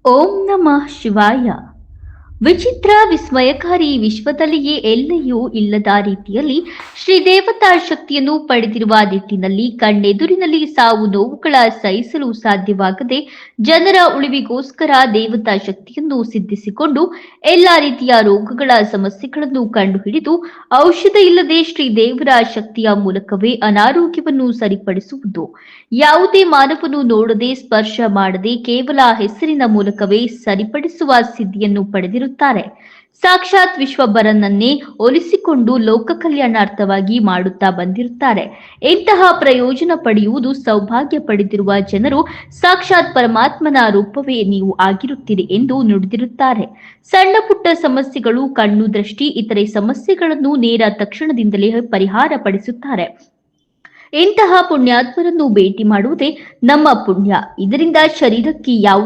ಓಂ ನಮಃ ಶಿವಾಯ. ವಿಚಿತ್ರ ವಿಸ್ಮಯಕಾರಿ ವಿಶ್ವದಲ್ಲಿಯೇ ಎಲ್ಲೆಯೂ ಇಲ್ಲದ ರೀತಿಯಲ್ಲಿ ಶ್ರೀ ದೇವತಾ ಶಕ್ತಿಯನ್ನು ಪಡೆದಿರುವ ನಿಟ್ಟಿನಲ್ಲಿ ಕಣ್ಣೆದುರಿನಲ್ಲಿ ಸಾವು ನೋವುಗಳ ಸಹಿಸಲು ಸಾಧ್ಯವಾಗದೆ ಜನರ ಉಳಿವಿಗೋಸ್ಕರ ದೇವತಾ ಶಕ್ತಿಯನ್ನು ಸಿದ್ಧಿಸಿಕೊಂಡು ಎಲ್ಲ ರೀತಿಯ ರೋಗಗಳ ಸಮಸ್ಯೆಗಳನ್ನು ಕಂಡುಹಿಡಿದು ಔಷಧ ಇಲ್ಲದೆ ಶ್ರೀ ದೇವರ ಶಕ್ತಿಯ ಮೂಲಕವೇ ಅನಾರೋಗ್ಯವನ್ನು ಸರಿಪಡಿಸುವುದು. ಯಾವುದೇ ಮಾನವನು ನೋಡದೆ ಸ್ಪರ್ಶ ಮಾಡದೆ ಕೇವಲ ಹೆಸರಿನ ಮೂಲಕವೇ ಸರಿಪಡಿಸುವ ಸಿದ್ಧಿಯನ್ನು ಪಡೆದಿರುತ್ತಾರೆ. ಸಾಕ್ಷಾತ್ ವಿಶ್ವಭರನನ್ನೇ ಒಲಿಸಿಕೊಂಡು ಲೋಕ ಕಲ್ಯಾಣಾರ್ಥವಾಗಿ ಮಾಡುತ್ತಾ ಬಂದಿರುತ್ತಾರೆ. ಇಂತಹ ಪ್ರಯೋಜನ ಪಡೆಯುವುದು ಸೌಭಾಗ್ಯ ಪಡೆದಿರುವ ಜನರು ಸಾಕ್ಷಾತ್ ಪರಮಾತ್ಮನ ರೂಪವೇ ನೀವು ಆಗಿರುತ್ತೀರಿ ಎಂದು ನುಡಿದಿರುತ್ತಾರೆ. ಸಣ್ಣ ಪುಟ್ಟ ಸಮಸ್ಯೆಗಳು, ಕಣ್ಣು ದೃಷ್ಟಿ, ಇತರೆ ಸಮಸ್ಯೆಗಳನ್ನು ನೇರ ತಕ್ಷಣದಿಂದಲೇ ಪರಿಹಾರ ಪಡಿಸುತ್ತಾರೆ. ಇಂತಹ ಪುಣ್ಯಾತ್ಮರನ್ನು ಭೇಟಿ ಮಾಡುವುದೇ ನಮ್ಮ ಪುಣ್ಯ. ಇದರಿಂದ ಶರೀರಕ್ಕೆ ಯಾವುದೇ